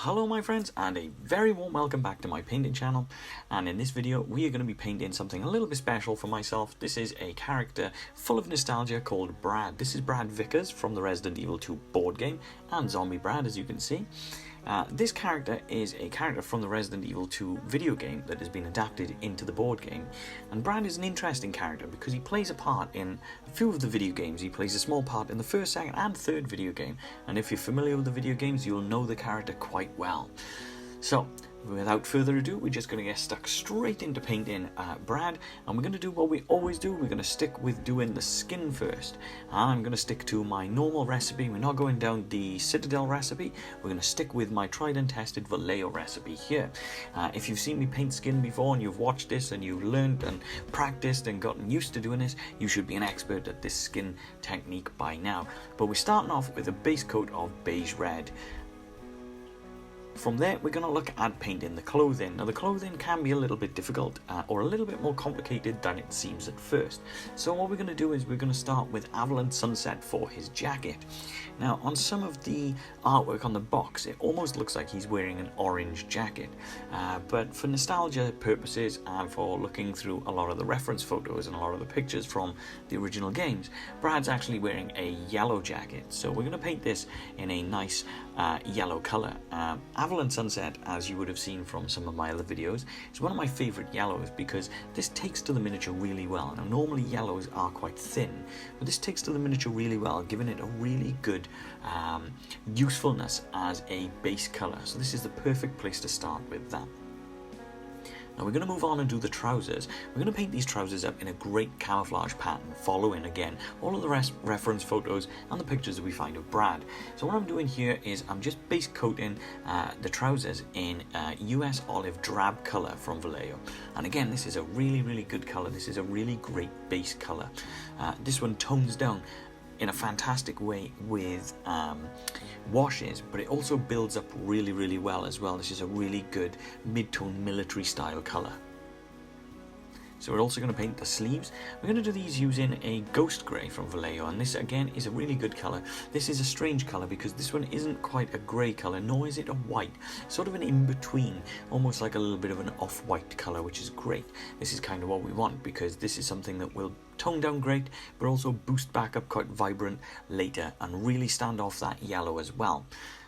Hello my friends, and a very warm welcome back to my painting channel. And in this video we are going to be painting something a little bit special for myself. This is a character full of nostalgia called Brad. This is Brad Vickers from the Resident Evil 2 board game, and Zombie Brad, as you can see. This character is a character from the Resident Evil 2 video game that has been adapted into the board game. And Brad is an interesting character because he plays a part in a few of the video games. He plays a small part in the first, second and third video game. And if you're familiar with the video games, you'll know the character quite well. So, without further ado, we're just going to get stuck straight into painting Brad, and we're going to do what we always do. We're going to stick with doing the skin first, and I'm going to stick to my normal recipe. We're not going down the Citadel recipe. We're going to stick with my tried and tested Vallejo recipe here. If you've seen me paint skin before and you've watched this and you've learned and practiced and gotten used to doing this, you should be an expert at this skin technique by now. But we're starting off with a base coat of beige red. From there, we're going to look at painting the clothing. Now, the clothing can be a little bit difficult or a little bit more complicated than it seems at first. So what we're going to do is we're going to start with Avalanche Sunset for his jacket. Now, on some of the artwork on the box, it almost looks like he's wearing an orange jacket. But for nostalgia purposes and for looking through a lot of the reference photos and a lot of the pictures from the original games, Brad's actually wearing a yellow jacket. So we're going to paint this in a nice yellow colour. Avalanche Sunset, as you would have seen from some of my other videos, is one of my favourite yellows because this takes to the miniature really well. Now, normally yellows are quite thin, but this takes to the miniature really well, giving it a really good usefulness as a base colour. So this is the perfect place to start with that. Now we're going to move on and do the trousers. We're going to paint these trousers up in a great camouflage pattern, following again all of the reference photos and the pictures that we find of Brad. So what I'm doing here is I'm just base coating the trousers in US olive drab colour from Vallejo. And again, this is a really good colour. This is a really great base colour. This one tones down in a fantastic way with washes, but it also builds up really well as well. This is a really good mid-tone military style colour. So we're also going to paint the sleeves. We're going to do these using a ghost grey from Vallejo, and this again is a really good colour. This is a strange colour because this one isn't quite a grey colour, nor is it a white. Sort of an in-between, almost like a little bit of an off-white colour, which is great. This is kind of what we want because this is something that will tone down great, but also boost back up quite vibrant later and really stand off that yellow as well.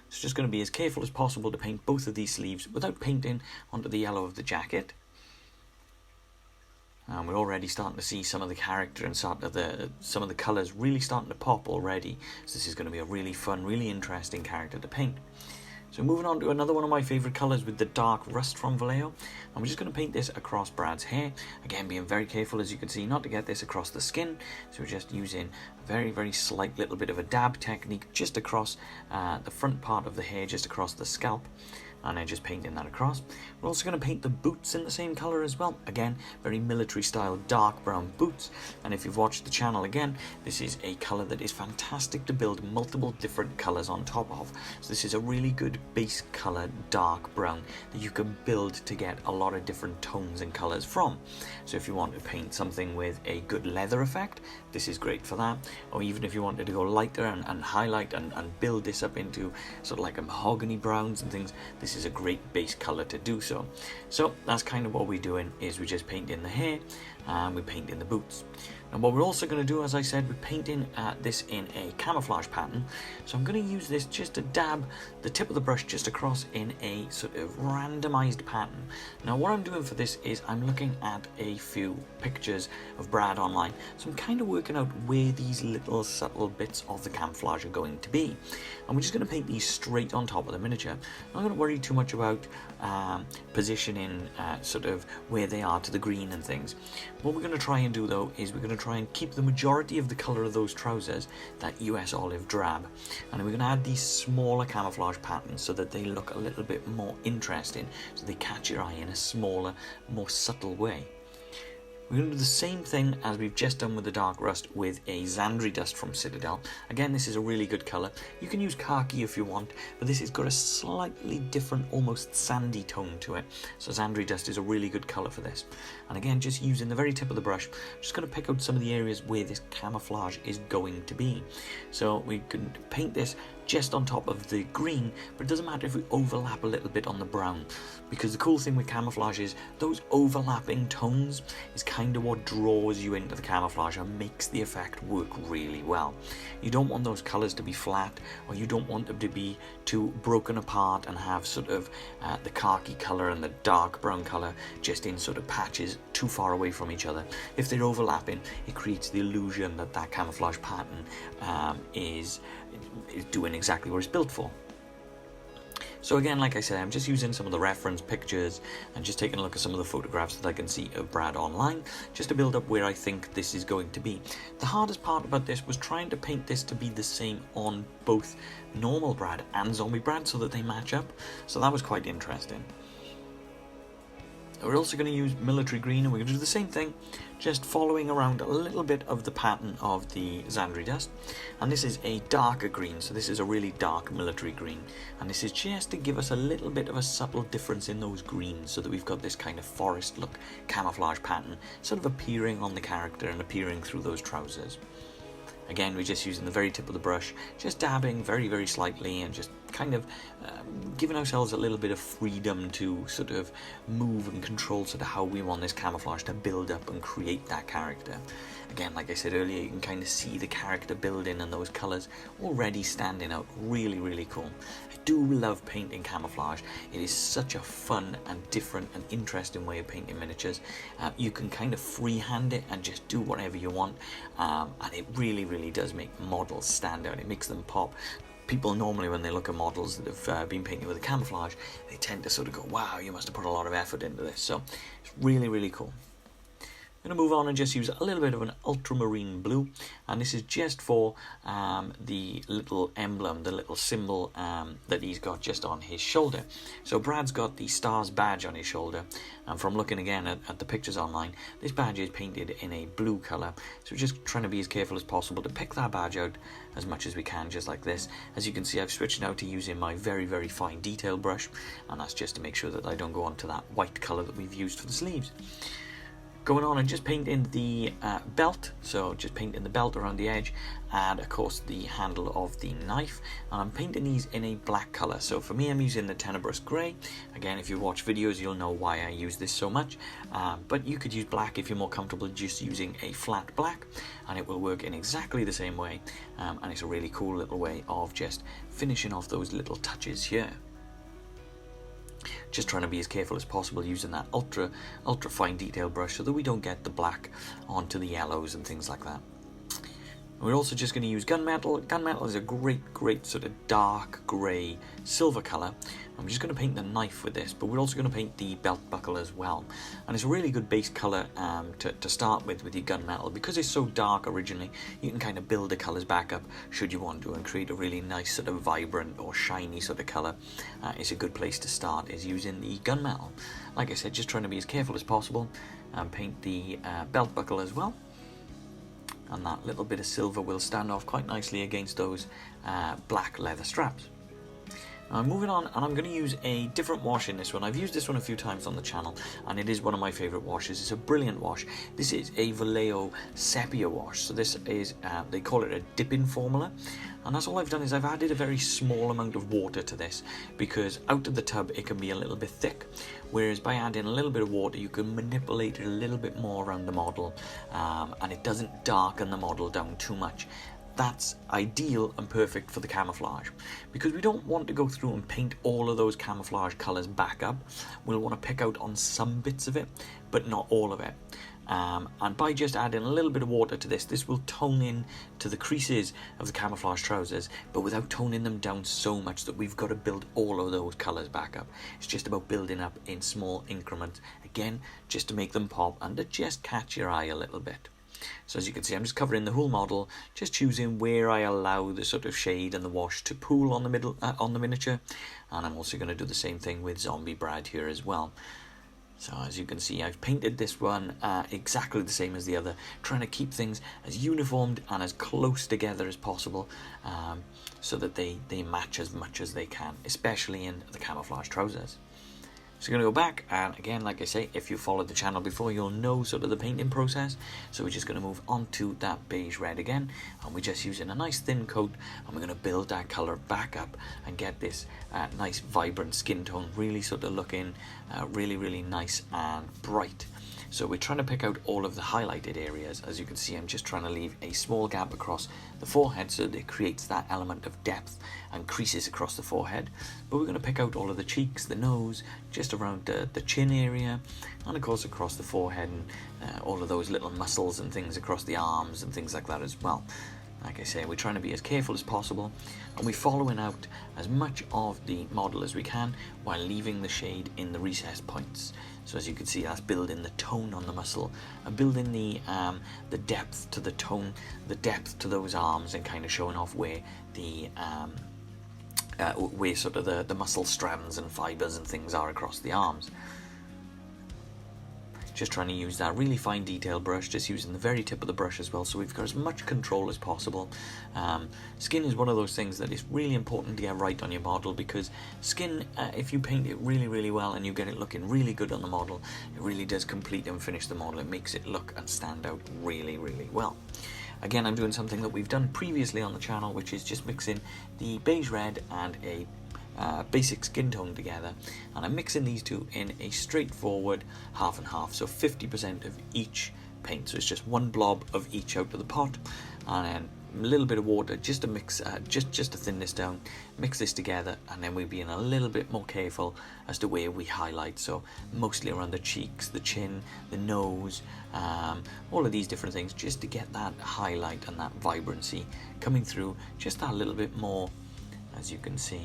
So just going to be as careful as possible to paint both of these sleeves without painting onto the yellow of the jacket. And we're already starting to see some of the character and some of the colours really starting to pop already. So this is going to be a really fun, really interesting character to paint. So moving on to another one of my favourite colours with the dark rust from Vallejo. And we're just going to paint this across Brad's hair. Again, being very careful, as you can see, not to get this across the skin. So we're just using a very slight little bit of a dab technique just across the front part of the hair, just across the scalp. And then just painting that across. We're also going to paint the boots in the same colour as well. Again, very military style dark brown boots. And if you've watched the channel again, this is a colour that is fantastic to build multiple different colours on top of. So this is a really good base colour dark brown that you can build to get a lot of different tones and colours from. So if you want to paint something with a good leather effect, this is great for that. Or even if you wanted to go lighter and highlight and build this up into sort of like a mahogany browns and things, this is a great base colour to do so. So that's kind of what we're doing, is we're just painting the hair and we're painting the boots. And what we're also going to do, as I said, we're painting this in a camouflage pattern. So I'm going to use this just to dab the tip of the brush just across in a sort of randomized pattern. Now what I'm doing for this is I'm looking at a few pictures of Brad online. So I'm kind of working out where these little subtle bits of the camouflage are going to be. And we're just going to paint these straight on top of the miniature. I'm not going to worry too much about positioning sort of where they are to the green and things. What we're going to try and do though is we're going to try and keep the majority of the colour of those trousers that US olive drab, and we're going to add these smaller camouflage patterns so that they look a little bit more interesting, so they catch your eye in a smaller, more subtle way. We're going to do the same thing as we've just done with the dark rust with a Xandri dust from Citadel. Again, this is a really good colour. You can use khaki if you want, but this has got a slightly different, almost sandy tone to it. So Xandri dust is a really good colour for this. And again, just using the very tip of the brush, I'm just going to pick out some of the areas where this camouflage is going to be. So we can paint this just on top of the green, but it doesn't matter if we overlap a little bit on the brown, because the cool thing with camouflage is those overlapping tones is kind of what draws you into the camouflage and makes the effect work really well. You don't want those colours to be flat, or you don't want them to be too broken apart and have sort of the khaki colour and the dark brown colour just in sort of patches too far away from each other. If they're overlapping, it creates the illusion that that camouflage pattern is doing exactly what it's built for. So again, like I said, I'm just using some of the reference pictures and just taking a look at some of the photographs that I can see of Brad online, just to build up where I think this is going to be. The hardest part about this was trying to paint this to be the same on both normal Brad and zombie Brad so that they match up. So that was quite interesting. We're also going to use military green, and we're going to do the same thing, just following around a little bit of the pattern of the Xandri dust. And this is a darker green, so this is a really dark military green. And this is just to give us a little bit of a subtle difference in those greens, so that we've got this kind of forest look camouflage pattern sort of appearing on the character and appearing through those trousers. Again, we're just using the very tip of the brush, just dabbing very, very slightly and just kind of giving ourselves a little bit of freedom to sort of move and control sort of how we want this camouflage to build up and create that character. Again, like I said earlier, you can kind of see the character building and those colours already standing out. Really, really cool. I do love painting camouflage. It is such a fun and different and interesting way of painting miniatures. You can kind of freehand it and just do whatever you want, and it really, really does make models stand out. It makes them pop. People normally, when they look at models that have been painted with a camouflage, they tend to sort of go, wow, you must have put a lot of effort into this. So it's really, really cool. I'm going to move on and just use a little bit of an ultramarine blue, and this is just for the little emblem, the little symbol that he's got just on his shoulder. So Brad's got the STARS badge on his shoulder, and from looking again at the pictures online, this badge is painted in a blue colour, so we're just trying to be as careful as possible to pick that badge out as much as we can, just like this. As you can see, I've switched now to using my very, very fine detail brush, and that's just to make sure that I don't go onto that white colour that we've used for the sleeves. Going on and just painting the belt, so just painting the belt around the edge, and of course the handle of the knife, and I'm painting these in a black colour. So for me, I'm using the Tenebrous Grey. Again, if you watch videos, you'll know why I use this so much, but you could use black if you're more comfortable just using a flat black, and it will work in exactly the same way, and it's a really cool little way of just finishing off those little touches here. Just trying to be as careful as possible using that ultra fine detail brush so that we don't get the black onto the yellows and things like that. We're also just going to use Gunmetal. Gunmetal is a great sort of dark grey silver colour. I'm just going to paint the knife with this, but we're also going to paint the belt buckle as well. And it's a really good base colour to start with your Gunmetal. Because it's so dark originally, you can kind of build the colours back up should you want to and create a really nice sort of vibrant or shiny sort of colour. It's a good place to start, is using the Gunmetal. Like I said, just trying to be as careful as possible and paint the belt buckle as well. And that little bit of silver will stand off quite nicely against those black leather straps. Now moving on, and I'm going to use a different wash in this one. I've used this one a few times on the channel, and it is one of my favourite washes. It's a brilliant wash. This is a Vallejo Sepia wash. So this is, they call it a dipping formula. And that's all I've done is I've added a very small amount of water to this, because out of the tub it can be a little bit thick, whereas by adding a little bit of water you can manipulate it a little bit more around the model, and it doesn't darken the model down too much. That's ideal and perfect for the camouflage, because we don't want to go through and paint all of those camouflage colours back up. We'll want to pick out on some bits of it, but not all of it. And by just adding a little bit of water to this will tone in to the creases of the camouflage trousers, but without toning them down so much that we've got to build all of those colours back up. It's just about building up in small increments, again, just to make them pop and to just catch your eye a little bit. So as you can see, I'm just covering the whole model, just choosing where I allow the sort of shade and the wash to pool on the middle, on the miniature, and I'm also going to do the same thing with Zombie Brad here as well. So as you can see, I've painted this one exactly the same as the other, trying to keep things as uniformed and as close together as possible, so that they match as much as they can, especially in the camouflage trousers. So you're going to go back, and again, like I say, if you followed the channel before, you'll know sort of the painting process. So we're just going to move on to that beige red again, and we're just using a nice thin coat, and we're going to build that colour back up and get this nice vibrant skin tone really sort of looking really nice and bright. So we're trying to pick out all of the highlighted areas. As you can see, I'm just trying to leave a small gap across the forehead so that it creates that element of depth and creases across the forehead. But we're going to pick out all of the cheeks, the nose, just around the chin area, and of course across the forehead, and all of those little muscles and things across the arms and things like that as well. Like I say, we're trying to be as careful as possible, and we're following out as much of the model as we can while leaving the shade in the recessed points. So as you can see, that's building the tone on the muscle and building the depth to the tone, the depth to those arms, and kind of showing off where the where sort of the muscle strands and fibers and things are across the arms. Just trying to use that really fine detail brush, just using the very tip of the brush as well, so we've got as much control as possible. Skin is one of those things that is really important to get right on your model, because skin, if you paint it really well and you get it looking really good on the model, it really does complete and finish the model. It makes it look and stand out really well. Again, I'm doing something that we've done previously on the channel, which is just mixing the beige red and a basic skin tone together, and I'm mixing these two in a straightforward half and half, so 50% of each paint. So it's just one blob of each out of the pot, and then a little bit of water just to mix, just to thin this down, mix this together, and then we're being a little bit more careful as to where we highlight. So mostly around the cheeks, the chin, the nose, all of these different things, just to get that highlight and that vibrancy coming through just that little bit more, as you can see.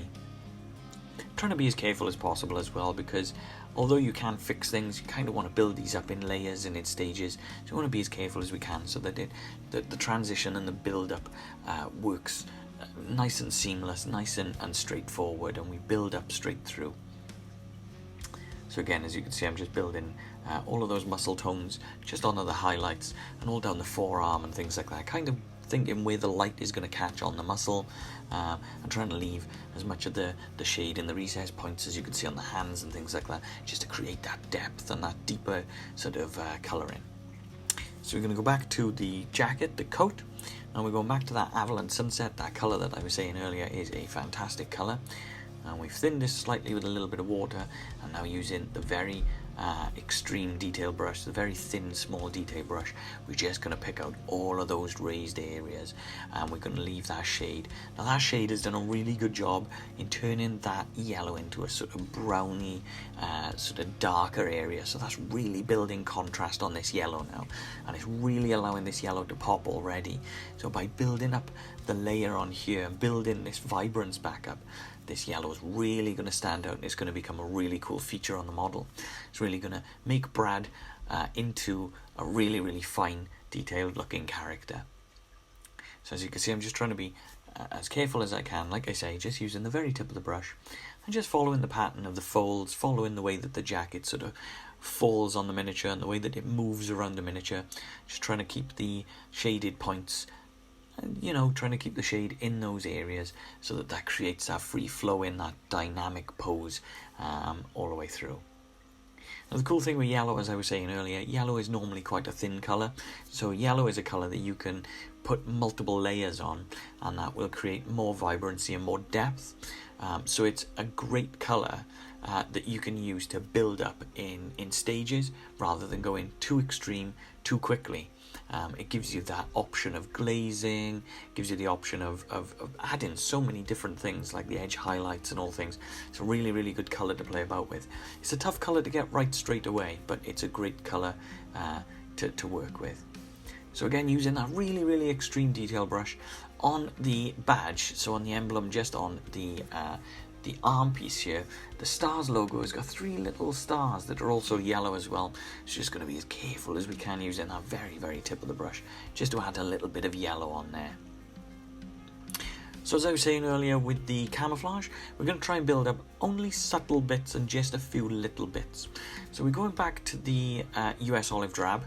Trying to be as careful as possible as well, because although you can fix things, you kind of want to build these up in layers and in stages. So you want to be as careful as we can so that the transition and the build up works nice and seamless, nice and straightforward, and we build up straight through. So again, as you can see, I'm just building all of those muscle tones just onto the highlights and all down the forearm and things like that, kind of thinking where the light is going to catch on the muscle, and trying to leave as much of the shade in the recessed points as you can see on the hands and things like that, just to create that depth and that deeper sort of colouring. So we're going to go back to the jacket, the coat, and we're going back to that Avalanche Sunset. That colour that I was saying earlier is a fantastic colour, and we've thinned this slightly with a little bit of water, and now using the very extreme detail brush, the very thin small detail brush, we're just going to pick out all of those raised areas, and we're going to leave that shade. Now that shade has done a really good job in turning that yellow into a sort of browny sort of darker area, so that's really building contrast on this yellow now, and it's really allowing this yellow to pop already. So by building up the layer on here and building this vibrance back up, this yellow is really going to stand out, and it's going to become a really cool feature on the model. It's really going to make Brad into a really fine, detailed looking character. So as you can see, I'm just trying to be as careful as I can, like I say, just using the very tip of the brush and just following the pattern of the folds, following the way that the jacket sort of falls on the miniature and the way that it moves around the miniature, just trying to keep the shaded points, and you know, trying to keep the shade in those areas so that that creates that free flow in that dynamic pose all the way through. Now the cool thing with yellow, as I was saying earlier, yellow is normally quite a thin colour, so yellow is a colour that you can put multiple layers on, and that will create more vibrancy and more depth. So it's a great colour that you can use to build up in stages rather than going too extreme too quickly. It gives you that option of glazing, gives you the option of adding so many different things like the edge highlights and all things. It's a really good colour to play about with. It's a tough colour to get right straight away, but it's a great colour to work with. So again, using that really extreme detail brush on the badge, so on the emblem, just on the arm piece here, the stars logo has got 3 little stars that are also yellow as well. It's just going to be as careful as we can using that very tip of the brush just to add a little bit of yellow on there. So as I was saying earlier with the camouflage, we're going to try and build up only subtle bits and just a few little bits. So we're going back to the US Olive Drab.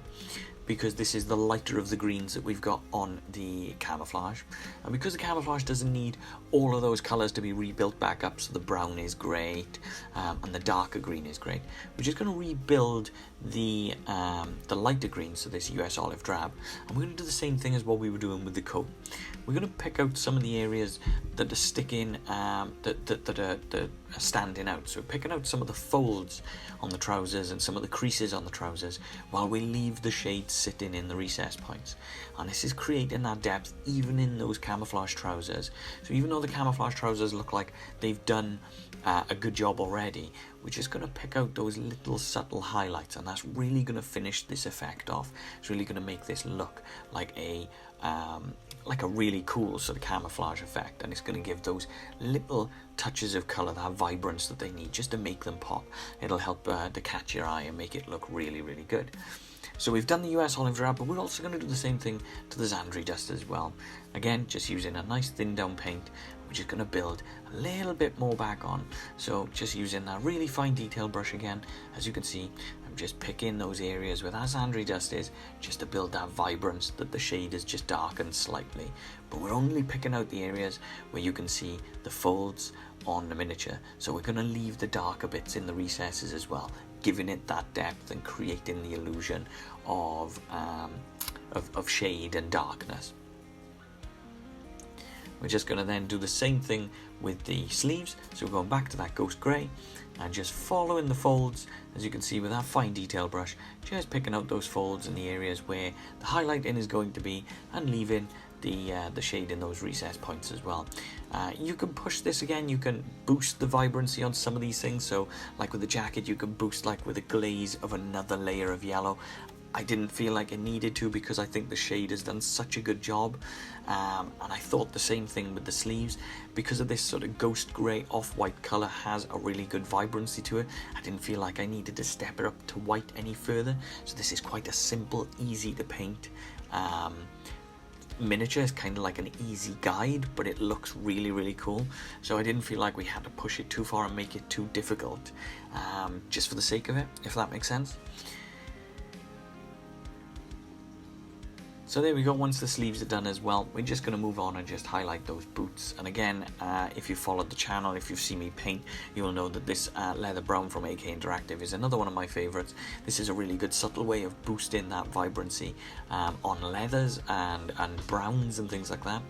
because this is the lighter of the greens that we've got on the camouflage, and because the camouflage doesn't need all of those colours to be rebuilt back up, so the brown is great and the darker green is great, we're just going to rebuild the lighter green, so this US olive drab, and we're going to do the same thing as what we were doing with the coat. We're going to pick out some of the areas that are sticking, that are standing out. So we're picking out some of the folds on the trousers and some of the creases on the trousers, while we leave the shades sitting in the recess points. And this is creating that depth even in those camouflage trousers. So even though the camouflage trousers look like they've done a good job already, we're just going to pick out those little subtle highlights, and that's really going to finish this effect off. It's really going to make this look like a really cool sort of camouflage effect, and it's going to give those little touches of colour that vibrance that they need just to make them pop. It'll help to catch your eye and make it look really, really good. So we've done the US olive drab, but we're also going to do the same thing to the Zandri dust as well. Again, just using a nice thin down paint, we're just going to build a little bit more back on. So just using that really fine detail brush again, as you can see, I'm just picking those areas where that Zandri dust is, just to build that vibrance that the shade has just darkened slightly. But we're only picking out the areas where you can see the folds on the miniature. So we're going to leave the darker bits in the recesses as well, giving it that depth and creating the illusion of shade and darkness. We're just going to then do the same thing with the sleeves. So we're going back to that ghost grey and just following the folds, as you can see with that fine detail brush, just picking out those folds in the areas where the highlighting is going to be, and leaving the shade in those recess points as well. You can push this again, you can boost the vibrancy on some of these things. So like with the jacket, you can boost like with a glaze of another layer of yellow. I didn't feel like it needed to, because I think the shade has done such a good job, and I thought the same thing with the sleeves. Because of this sort of ghost grey off-white colour has a really good vibrancy to it, I didn't feel like I needed to step it up to white any further. So this is quite a simple, easy to paint miniature. Is kind of like an easy guide, but it looks really, really cool. So I didn't feel like we had to push it too far and make it too difficult, just for the sake of it, if that makes sense. So there we go. Once the sleeves are done as well, we're just going to move on and just highlight those boots. And again, if you followed the channel, if you've seen me paint, you'll know that this leather brown from AK Interactive is another one of my favourites. This is a really good subtle way of boosting that vibrancy on leathers and browns and things like that,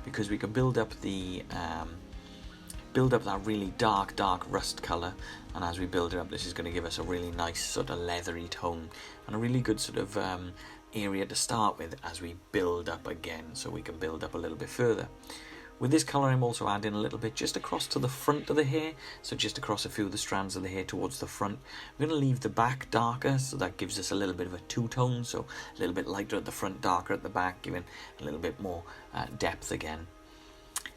because we can build up the that really dark rust colour, and as we build it up, this is going to give us a really nice sort of leathery tone and a really good sort of area to start with as we build up again, so we can build up a little bit further. With this colour, I'm also adding a little bit just across to the front of the hair, so just across a few of the strands of the hair towards the front. I'm going to leave the back darker, so that gives us a little bit of a two-tone, so a little bit lighter at the front, darker at the back, giving a little bit more depth again.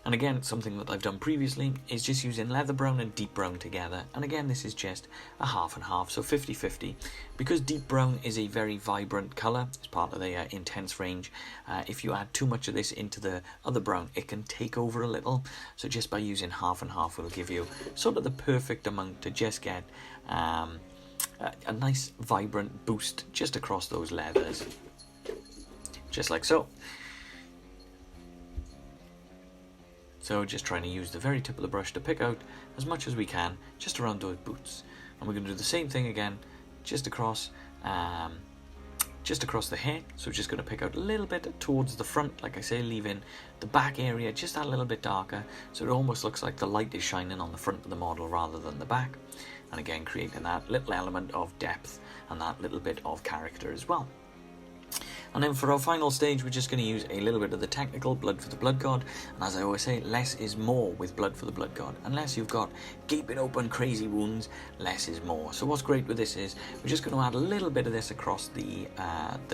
And again, something that I've done previously is just using leather brown and deep brown together. And again, this is just a half and half, so 50-50. Because deep brown is a very vibrant colour, it's part of the intense range. If you add too much of this into the other brown, it can take over a little. So just by using half and half will give you sort of the perfect amount to just get a nice vibrant boost just across those leathers. Just like so. So just trying to use the very tip of the brush to pick out as much as we can just around those boots. And we're going to do the same thing again, just across the hair. So we're just going to pick out a little bit towards the front, like I say, leaving the back area just that little bit darker, so it almost looks like the light is shining on the front of the model rather than the back. And again, creating that little element of depth and that little bit of character as well. And then for our final stage, we're just going to use a little bit of the technical Blood for the Blood God. And as I always say, less is more with Blood for the Blood God. Unless you've got gaping open crazy wounds, less is more. So what's great with this is we're just going to add a little bit of this across the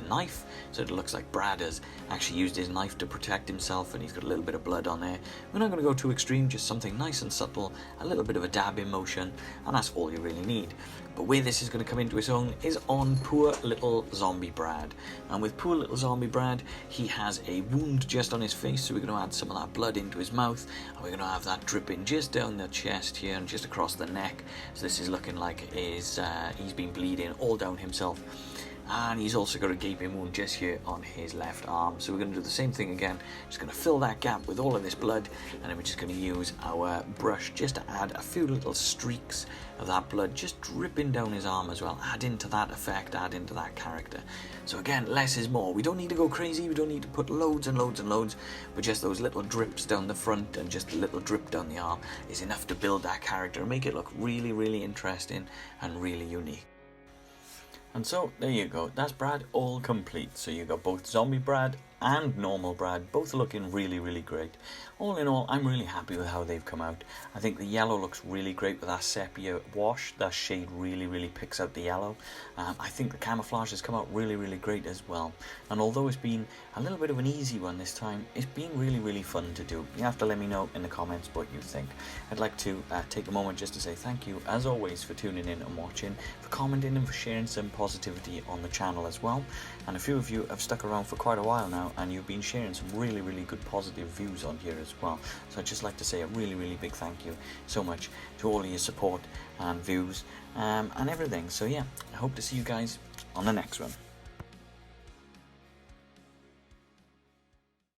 knife, so it looks like Brad has actually used his knife to protect himself, and he's got a little bit of blood on there. We're not going to go too extreme, just something nice and subtle, a little bit of a dabbing motion, and that's all you really need. But where this is going to come into its own is on poor little zombie Brad. And with poor little zombie Brad, he has a wound just on his face, so we're going to add some of that blood into his mouth, and we're going to have that dripping just down the chest here and just across the neck. So this is looking like he's been bleeding all down himself. and he's also got a gaping wound just here on his left arm. So we're going to do the same thing again. Just going to fill that gap with all of this blood, and then we're just going to use our brush just to add a few little streaks of that blood just dripping down his arm as well. Add into that effect, add into that character. So again, less is more. We don't need to go crazy, we don't need to put loads and loads and loads, but just those little drips down the front and just a little drip down the arm is enough to build that character and make it look really, really interesting and really unique. And so there you go, that's Brad all complete. So you got both zombie Brad and normal Brad, both looking really, really great. All in all, I'm really happy with how they've come out. I think the yellow looks really great with that sepia wash. That shade really, really picks out the yellow. I think the camouflage has come out really, really great as well. And although it's been a little bit of an easy one this time, it's been really, really fun to do. You have to let me know in the comments what you think. I'd like to take a moment just to say thank you, as always, for tuning in and watching, for commenting and for sharing some positivity on the channel as well. And a few of you have stuck around for quite a while now, and you've been sharing some really, really good positive views on here as well. So I'd just like to say a really, really big thank you so much to all of your support and views and everything. So yeah, I hope to see you guys on the next one.